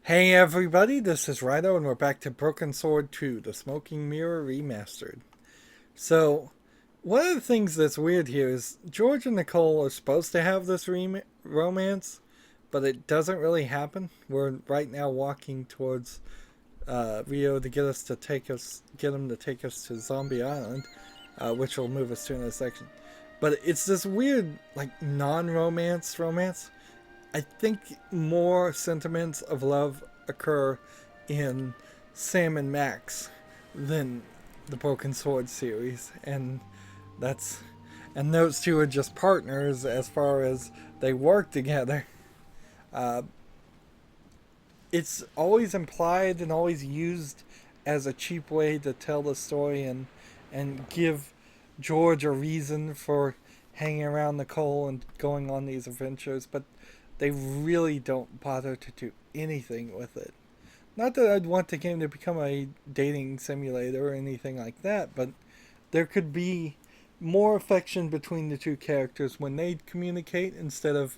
Hey everybody, this is Rydo and we're back to Broken Sword 2, The Smoking Mirror Remastered. So, one of the things that's weird here is George and Nicole are supposed to have this romance, but it doesn't really happen. We're right now walking towards Rio to get him to take us to Zombie Island, which will move us to another section. But it's this weird, like, non-romance. I think more sentiments of love occur in Sam and Max than the Broken Sword series, and that's and those two are just partners as far as they work together. Uh, it's always implied and always used as a cheap way to tell the story and give George a reason for hanging around Nicole and going on these adventures, but they really don't bother to do anything with it. Not that I'd want the game to become a dating simulator or anything like that, but there could be more affection between the two characters when they communicate instead of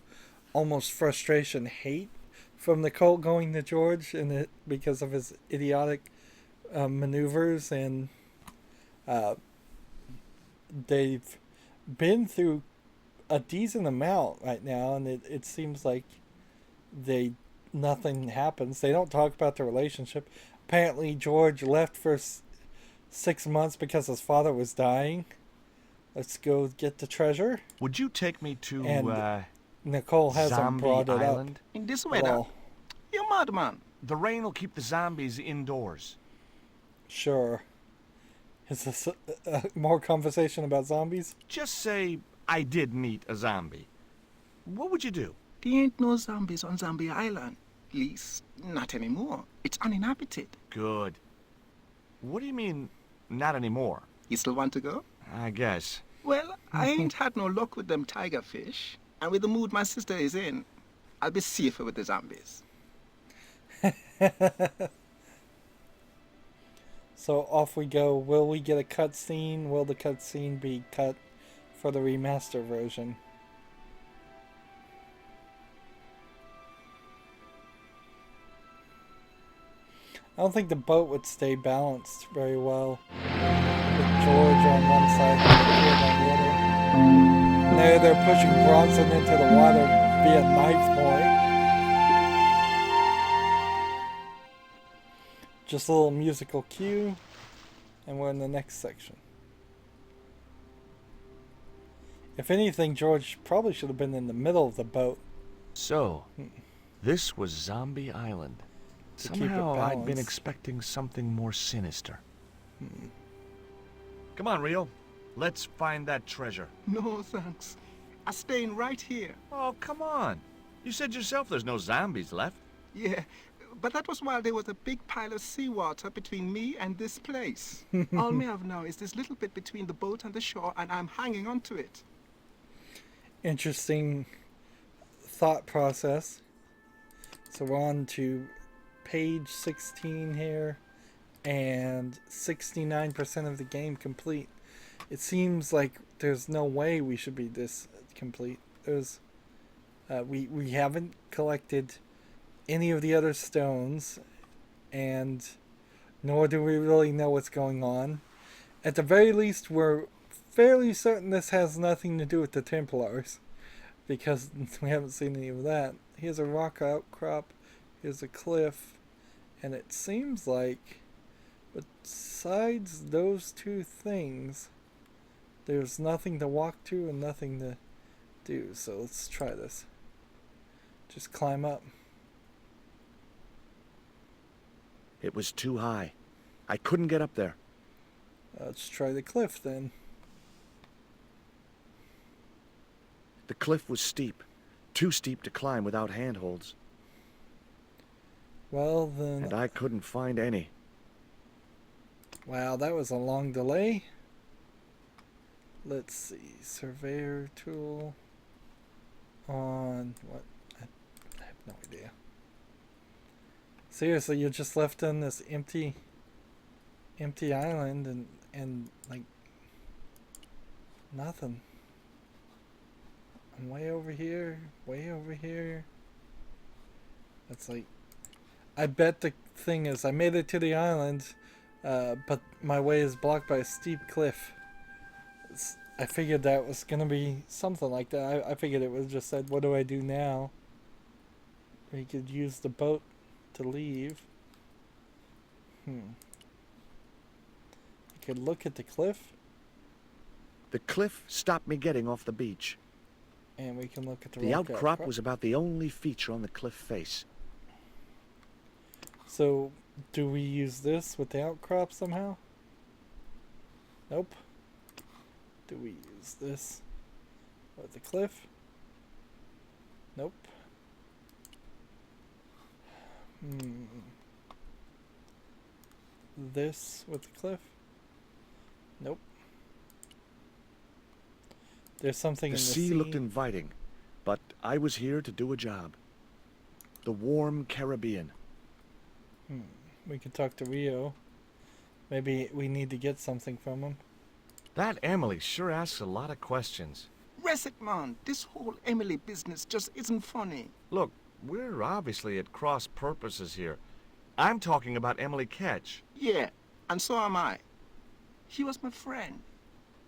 almost frustration, hate from Nicole going to George and it because of his idiotic maneuvers, and uh, they've been through a decent amount right now, and it seems like they nothing happens. They don't talk about the relationship. Apparently, George left for 6 months because his father was dying. Let's go get the treasure. Would you take me to, And Nicole hasn't Zombie brought it Island? up In this at weather? all. You madman. The rain will keep the zombies indoors. Sure. Is this more conversation about zombies? Just say I did meet a zombie. What would you do? There ain't no zombies on Zombie Island. At least, not anymore. It's uninhabited. Good. What do you mean, not anymore? You still want to go? I guess. Well, I ain't had no luck with them tiger fish. And with the mood my sister is in, I'll be safer with the zombies. So off we go. Will we get a cutscene? Will the cutscene be cut for the remaster version? I don't think the boat would stay balanced very well with George on one side and the kid on the other. There they're pushing Bronson into the water via knife point. Just a little musical cue, and we're in the next section. If anything, George probably should have been in the middle of the boat. So, this was Zombie Island. To keep it Somehow I'd been balanced. expecting something more sinister. Come on, Rio. Let's find that treasure. No, thanks. I'm staying right here. Oh, come on. You said yourself there's no zombies left. Yeah, but that was while there was a big pile of seawater between me and this place. All me have now is this little bit between the boat and the shore, and I'm hanging on to it. Interesting thought process. So we're on to page 16 here, and 69% of the game complete. It seems like there's no way we should be this complete. There's we haven't collected any of the other stones, and nor do we really know what's going on. At the very least, we're fairly certain this has nothing to do with the Templars, because we haven't seen any of that. Here's a rock outcrop, here's a cliff, and it seems like besides those two things, there's nothing to walk to and nothing to do. So let's try this. Just climb up. It was too high. I couldn't get up there. Let's try the cliff then. The cliff was steep. Too steep to climb without handholds. Well then, And I couldn't find any. wow, that was a long delay. Let's see, surveyor tool on what? I have no idea. Seriously, you're just left on this empty island and like nothing. I'm way over here, way over here. That's like I bet the thing is, I made it to the island, but my way is blocked by a steep cliff. I figured that was gonna be something like that. I figured it was just said, what do I do now? We could use the boat to leave. I could look at the cliff. The cliff stopped me getting off the beach. And we can look at the The rock outcrop was about the only feature on the cliff face. So, do we use this with the outcrop somehow? Nope. Do we use this with the cliff? Nope. This with the cliff? Nope. There's something The in the sea sea. looked inviting, but I was here to do a job. The warm Caribbean. We can talk to Rio. Maybe we need to get something from him. That Emily sure asks a lot of questions. Rest it, man. This whole Emily business just isn't funny. Look, we're obviously at cross purposes here. I'm talking about Emily Ketch. Yeah, and so am I. She was my friend.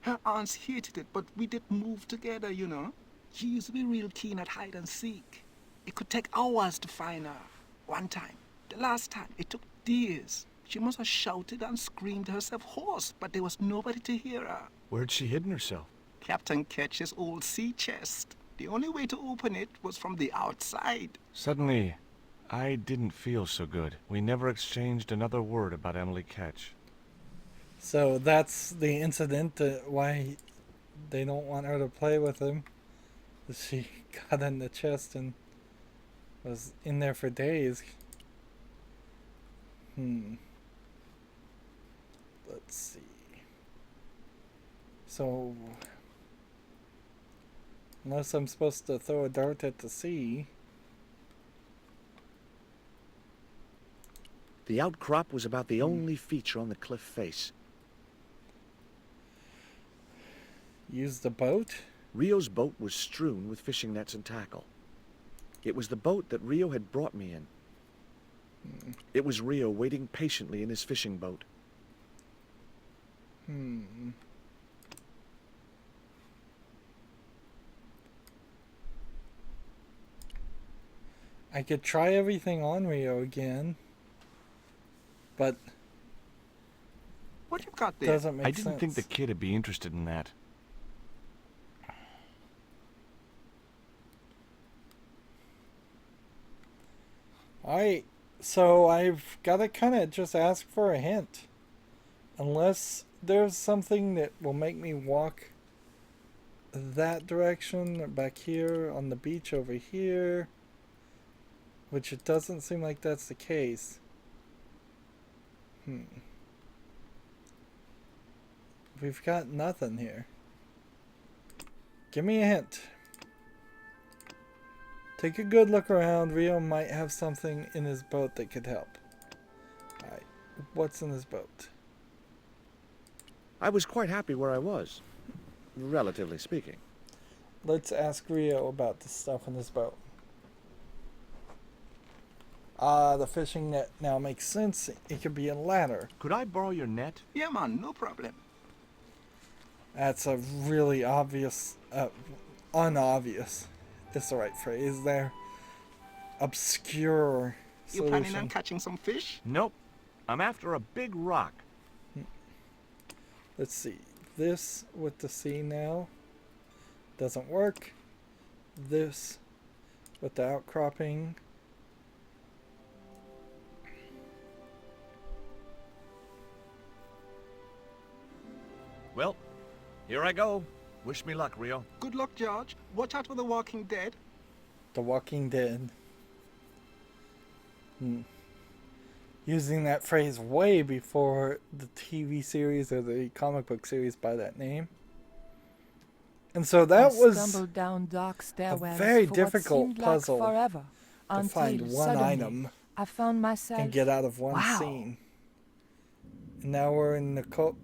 Her aunts hated it, but we did move together, you know. She used to be real keen at hide and seek. It could take hours to find her. One time, the last time, it took days. She must have shouted and screamed herself hoarse, but there was nobody to hear her. Where'd she hidden herself? Captain Ketch's old sea chest. The only way to open it was from the outside. Suddenly, I didn't feel so good. We never exchanged another word about Emily Ketch. So that's the incident why they don't want her to play with him. She got in the chest and was in there for days. Let's see. So, unless I'm supposed to throw a dart at the sea. The outcrop was about the only feature on the cliff face. Use the boat? Rio's boat was strewn with fishing nets and tackle. It was the boat that Rio had brought me in. It was Rio waiting patiently in his fishing boat. I could try everything on Rio again, but What you got there? doesn't make I sense. didn't think the kid would be interested in that. Alright, so I've got to kind of just ask for a hint. Unless there's something that will make me walk that direction, back here on the beach over here. Which it doesn't seem like that's the case. We've got nothing here. Give me a hint. Take a good look around. Rio might have something in his boat that could help. Alright, what's in his boat? I was quite happy where I was, relatively speaking. Let's ask Rio about the stuff in his boat. Ah, the fishing net now makes sense. It could be a ladder. Could I borrow your net? Yeah, man, no problem. That's a really obvious, unobvious, is the right phrase there. Obscure You planning on solution. catching some fish? Nope. I'm after a big rock. Let's see. This with the sea now doesn't work. This with the outcropping. Well, here I go. Wish me luck, Rio. Good luck, George. Watch out for the Walking Dead. The Walking Dead. Using that phrase way before the TV series or the comic book series by that name. And so that I was stumbled down dark stairwells very for what difficult seemed puzzle like forever, to until find one suddenly item I found myself and get out of one Wow. scene. And now we're in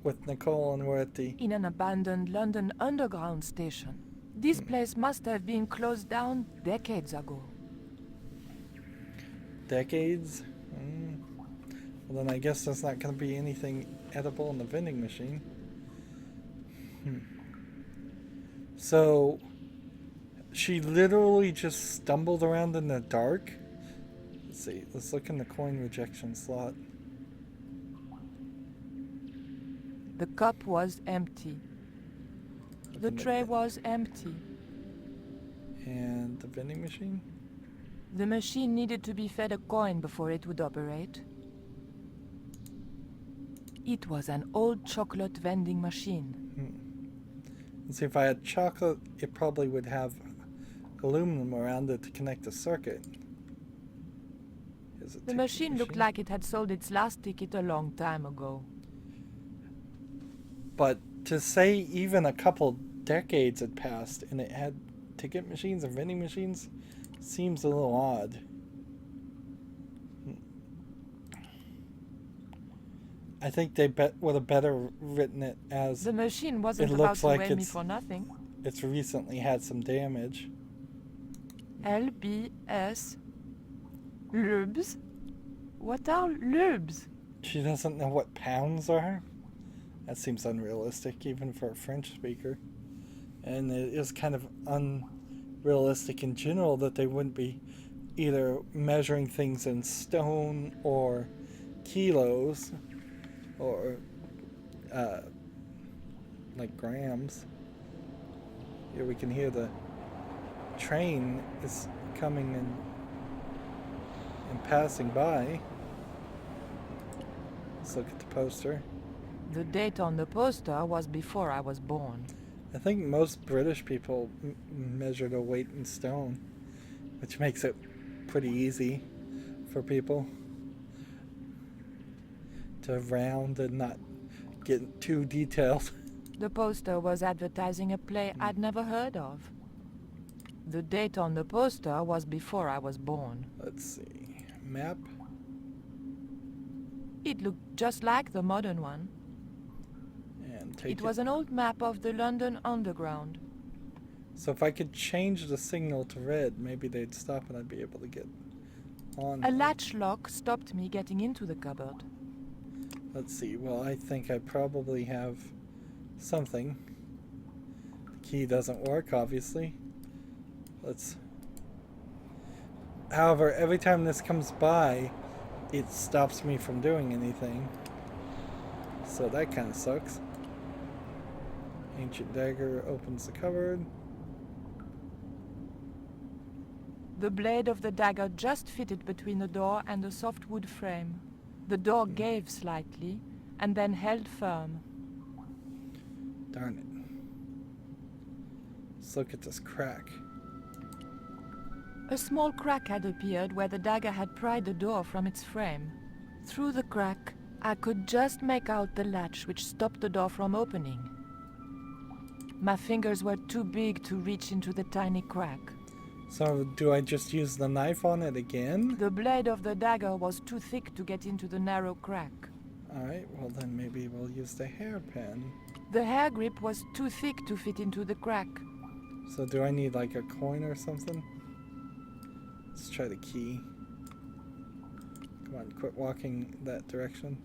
with Nicole and we're at the... in an abandoned London Underground station. This place must have been closed down decades ago. Decades? Well, then I guess there's not going to be anything edible in the vending machine. So, she literally just stumbled around in the dark. Let's see. Let's look in the coin rejection slot. The cup was empty. The tray was empty. And the vending machine? The machine needed to be fed a coin before it would operate. It was an old chocolate vending machine. Let's see, if I had chocolate, it probably would have aluminum around it to connect the circuit. The machine looked like it had sold its last ticket a long time ago. But to say even a couple decades had passed and it had ticket machines and vending machines seems a little odd. I think they would have better written it as the machine wasn't it about looks to like weigh me for nothing. It's recently had some damage. LBS Lubs? What are lubs? She doesn't know what pounds are? That seems unrealistic, even for a French speaker. And it is kind of unrealistic in general that they wouldn't be either measuring things in stone or kilos or like grams. Here we can hear the train is coming and passing by. Let's look at the poster. The date on the poster was before I was born. I think most British people measure their weight in stone, which makes it pretty easy for people to round and not get too detailed. The poster was advertising a play I'd never heard of. The date on the poster was before I was born. Let's see. Map. It looked just like the modern one. And take It was an old map of the London Underground. So if I could change the signal to red, maybe they'd stop and I'd be able to get on. A latch lock stopped me getting into the cupboard. Let's see. Well, I think I probably have something. The key doesn't work, obviously. However, every time this comes by, it stops me from doing anything. So that kind of sucks. Ancient dagger opens the cupboard. The blade of the dagger just fitted between the door and the soft wood frame. The door gave slightly, and then held firm. Darn it. Let's look at this crack. A small crack had appeared where the dagger had pried the door from its frame. Through the crack, I could just make out the latch which stopped the door from opening. My fingers were too big to reach into the tiny crack. So do I just use the knife on it again? The blade of the dagger was too thick to get into the narrow crack. Alright, well then maybe we'll use the hairpin. The hair grip was too thick to fit into the crack. So do I need like a coin or something? Let's try the key. Come on, quit walking that direction.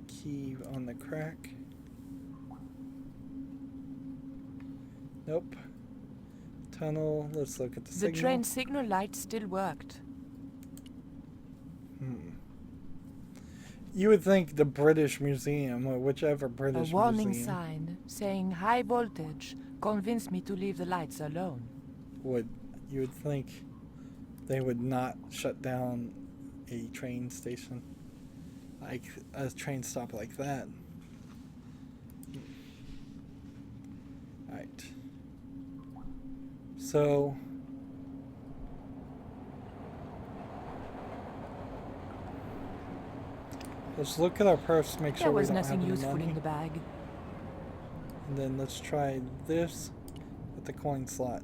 Key on the crack. Nope. Tunnel. Let's look at the signal. The train signal light still worked. You would think the British Museum, or whichever British A warning museum, sign saying high voltage convinced me to leave the lights alone. you would think they would not shut down a train station, like a train stop like that. Alright. So let's look at our purse to make sure There we was don't nothing have any useful money. in the bag. And then let's try this with the coin slot.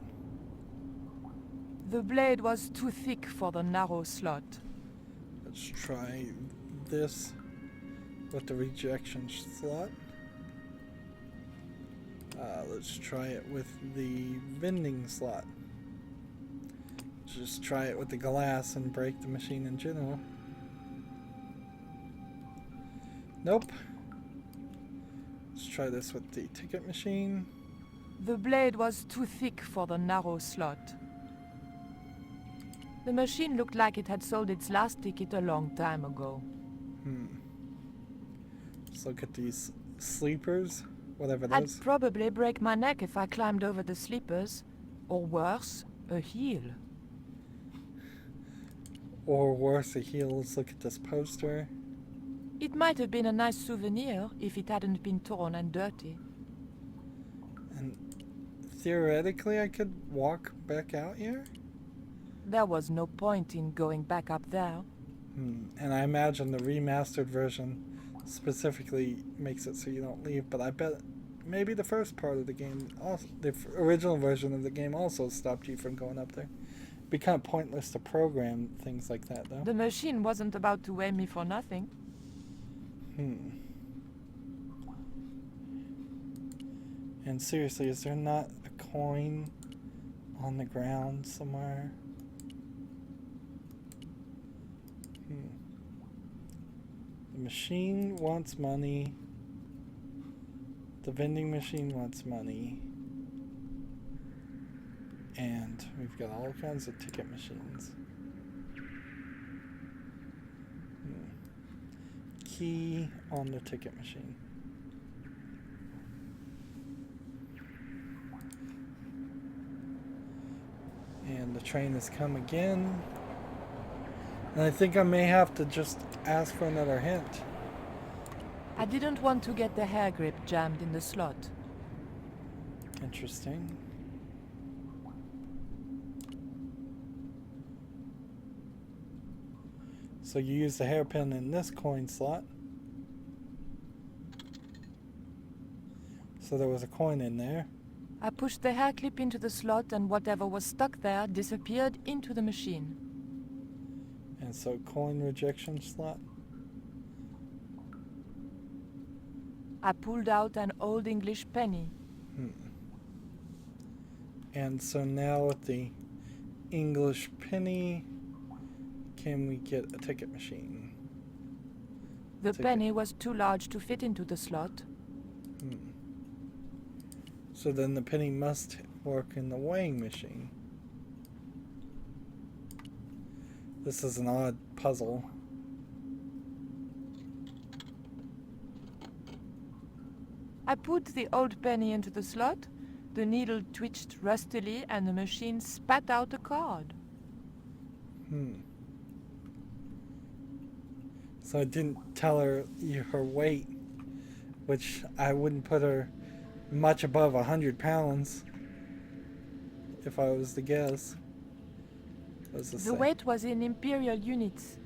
The blade was too thick for the narrow slot. Let's try this with the rejection slot. Let's try it with the vending slot. just try it with the glass and break the machine in general. Nope. Let's try this with the ticket machine. The blade was too thick for the narrow slot. The machine looked like it had sold its last ticket a long time ago. Let's look at these sleepers, whatever I'd those. probably break my neck if I climbed over the sleepers. Or worse, a heel. Or worse, a heel. Let's look at this poster. It might have been a nice souvenir if it hadn't been torn and dirty. And theoretically, I could walk back out here? There was no point in going back up there. And I imagine the remastered version specifically makes it so you don't leave, but I bet maybe the first part of the game, also, the original version of the game also stopped you from going up there. It'd be kind of pointless to program things like that, though. The machine wasn't about to weigh me for nothing. And seriously, is there not a coin on the ground somewhere? The machine wants money. The vending machine wants money. And we've got all kinds of ticket machines. Key on the ticket machine. And the train has come again. And I think I may have to just ask for another hint. I didn't want to get the hair grip jammed in the slot. Interesting. So you use the hairpin in this coin slot. So there was a coin in there. I pushed the hair clip into the slot and whatever was stuck there disappeared into the machine. And so coin rejection slot. I pulled out an old English penny. And so now with the English penny, can we get a ticket machine? The penny was too large to fit into the slot. So then the penny must work in the weighing machine. This is an odd puzzle. I put the old penny into the slot, the needle twitched rustily, and the machine spat out a card. So I didn't tell her her weight, which I wouldn't put her much above 100 pounds if I was to guess. The weight was in imperial units.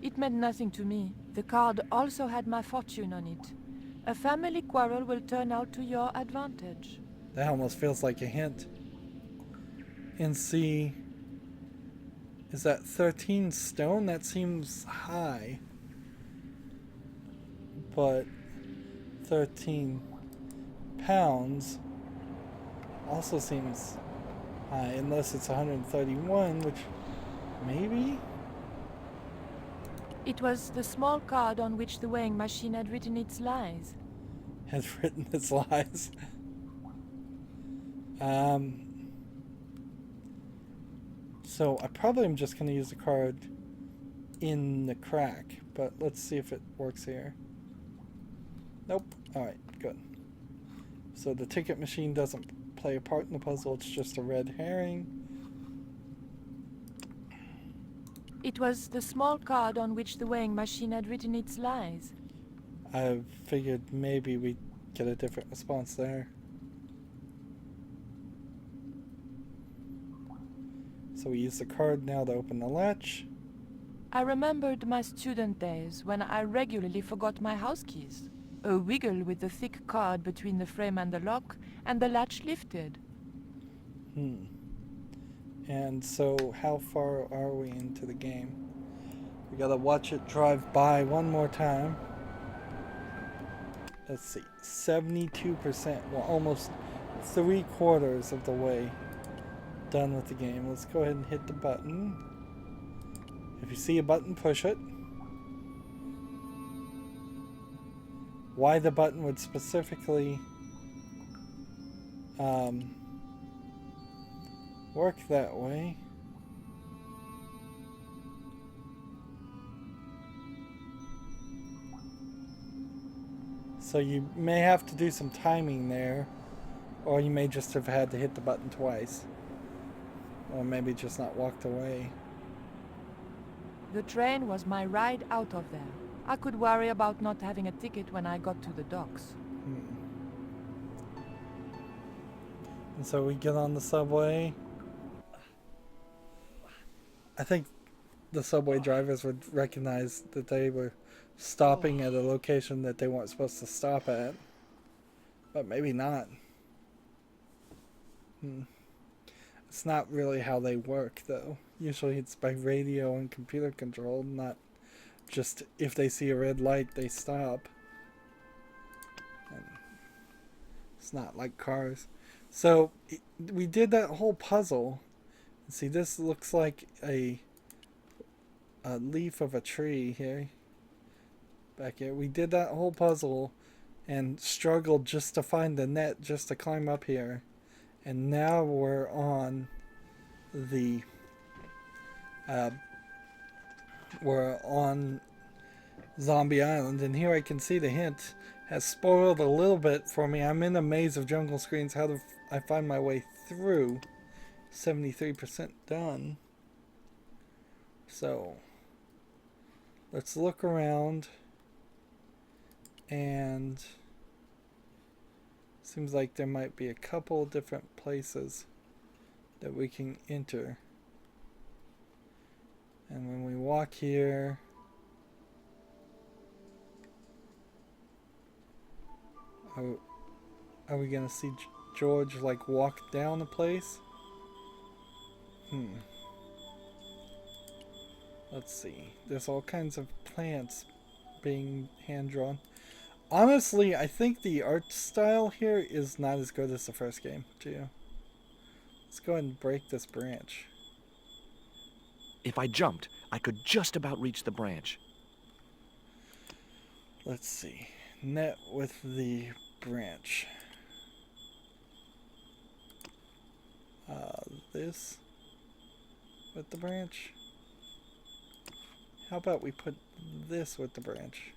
It meant nothing to me. The card also had my fortune on it. A family quarrel will turn out to your advantage. That almost feels like a hint. And see, is that 13 stone? That seems high. But 13 pounds also seems high, unless it's 131, which maybe? It was the small card on which the weighing machine had written its lies. Has written its lies. So I probably am just going to use the card in the crack, but let's see if it works here. Nope. Alright, good. So the ticket machine doesn't play a part in the puzzle, it's just a red herring. It was the small card on which the weighing machine had written its lies. I figured maybe we'd get a different response there. So we use the card now to open the latch. I remembered my student days when I regularly forgot my house keys. A wiggle with the thick card between the frame and the lock, and the latch lifted. And so how far are we into the game? We gotta watch it drive by one more time. Let's see, 72%, well almost 3/4 of the way done with the game. Let's go ahead and hit the button. If you see a button, push it. Why the button would specifically work that way. So you may have to do some timing there, or you may just have had to hit the button twice. Or maybe just not walked away. The train was my ride out of there. I could worry about not having a ticket when I got to the docks. And so we get on the subway. I think the subway drivers would recognize that they were stopping at a location that they weren't supposed to stop at. But maybe not. It's not really how they work, though. Usually it's by radio and computer controlled, not just if they see a red light, they stop. And it's not like cars. So we did that whole puzzle. See, this looks like a leaf of a tree here. Back here. We did that whole puzzle and struggled just to find the net, just to climb up here. And now we're on the we're on Zombie Island, and here I can see the hint has spoiled a little bit for me. I'm in a maze of jungle screens. How do I find my way through? 73% done. So let's look around, and seems like there might be a couple different places that we can enter. And when we walk here, are we gonna see George like walk down the place? Let's see. There's all kinds of plants being hand drawn. Honestly, I think the art style here is not as good as the first game, too. Let's go ahead and break this branch. If I jumped, I could just about reach the branch. Let's see. Net with the branch. This with the branch. How about we put this with the branch?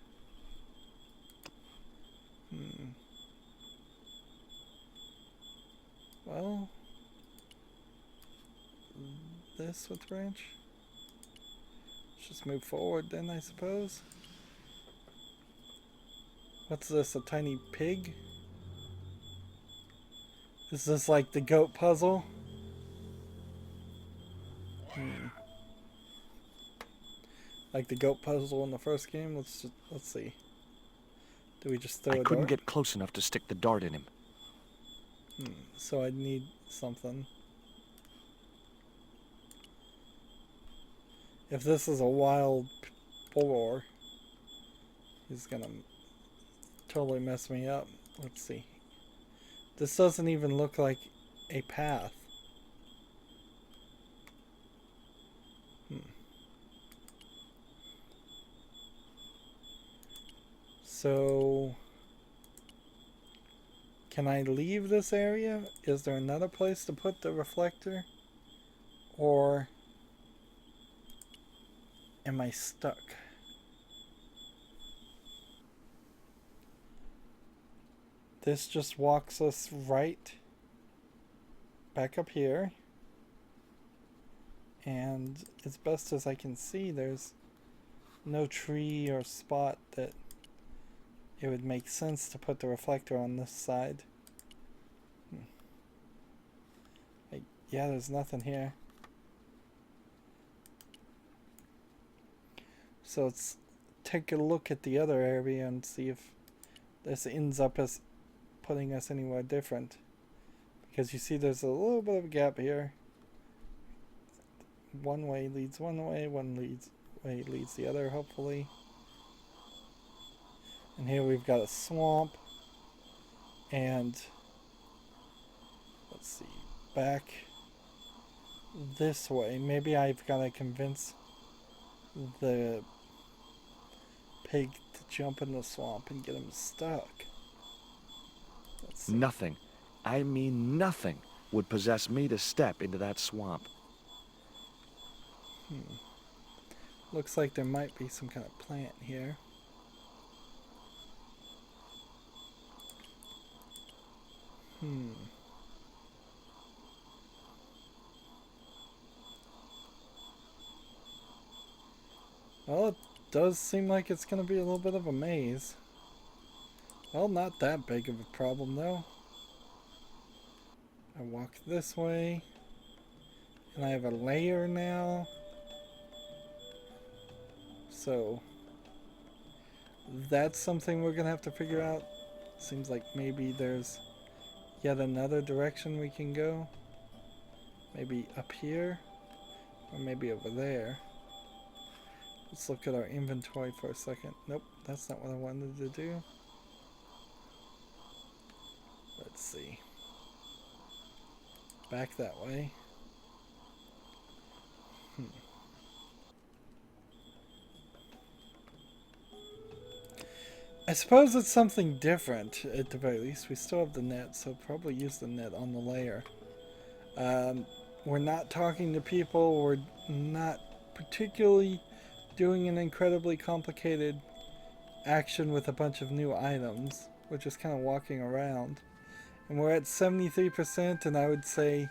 Well, this with the branch. Let's just move forward then, I suppose. What's this, a tiny pig? Is this like the goat puzzle? Like the goat puzzle in the first game? Let's see. Do we just throw a I couldn't dart? get close enough to stick the dart in him. So I'd need something. If this is a wild boar, he's gonna totally mess me up. Let's see. This doesn't even look like a path. So, can I leave this area? Is there another place to put the reflector? Or am I stuck? This just walks us right back up here. And as best as I can see, there's no tree or spot that it would make sense to put the reflector on this side. Yeah, there's nothing here. So let's take a look at the other area and see if this ends up as putting us anywhere different. Because you see there's a little bit of a gap here. One way leads one way, way leads the other, hopefully. And here we've got a swamp, and let's see, back this way. Maybe I've got to convince the pig to jump in the swamp and get him stuck. Let's see. Nothing, I mean nothing, would possess me to step into that swamp. Looks like there might be some kind of plant here. Well, it does seem like it's going to be a little bit of a maze. Well, not that big of a problem, though. I walk this way. And I have a layer now. So, that's something we're going to have to figure out. Seems like maybe there's yet another direction we can go. Maybe up here. Or maybe over there. Let's look at our inventory for a second. Nope, that's not what I wanted to do. Let's see. Back that way. I suppose it's something different, at the very least. We still have the net, so probably use the net on the layer. We're not talking to people. We're not particularly doing an incredibly complicated action with a bunch of new items. We're just kind of walking around. And we're at 73%, and I would say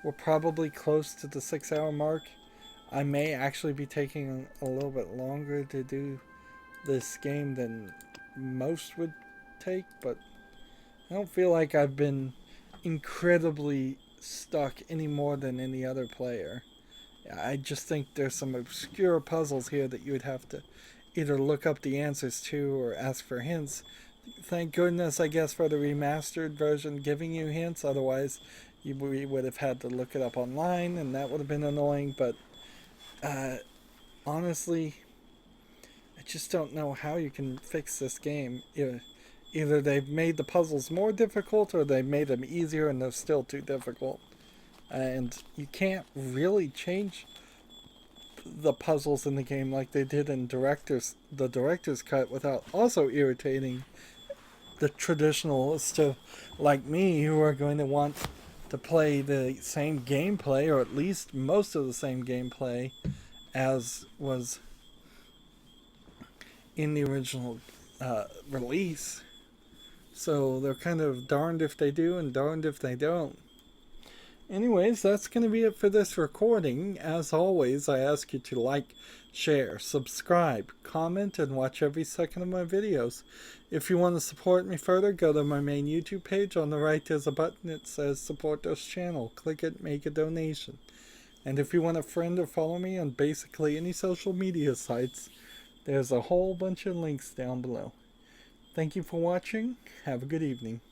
we're probably close to the 6-hour mark. I may actually be taking a little bit longer to do this game than most would take, but I don't feel like I've been incredibly stuck any more than any other player. I just think there's some obscure puzzles here that you would have to either look up the answers to or ask for hints. Thank goodness, I guess, for the remastered version giving you hints. Otherwise, we would have had to look it up online, and that would have been annoying. But honestly, I just don't know how you can fix this game. Either they've made the puzzles more difficult, or they've made them easier and they're still too difficult. And you can't really change the puzzles in the game like they did in the director's cut without also irritating the traditionalists like me, who are going to want to play the same gameplay, or at least most of the same gameplay as was in the original release. So they're kind of darned if they do and darned if they don't. Anyways, that's going to be it for this recording. As always, I ask you to like, share, subscribe, comment, and watch every second of my videos. If you want to support me further, go to my main YouTube page. On the right, there's a button that says support this channel. Click it, make a donation. And if you want to friend or follow me on basically any social media sites, there's a whole bunch of links down below. Thank you for watching. Have a good evening.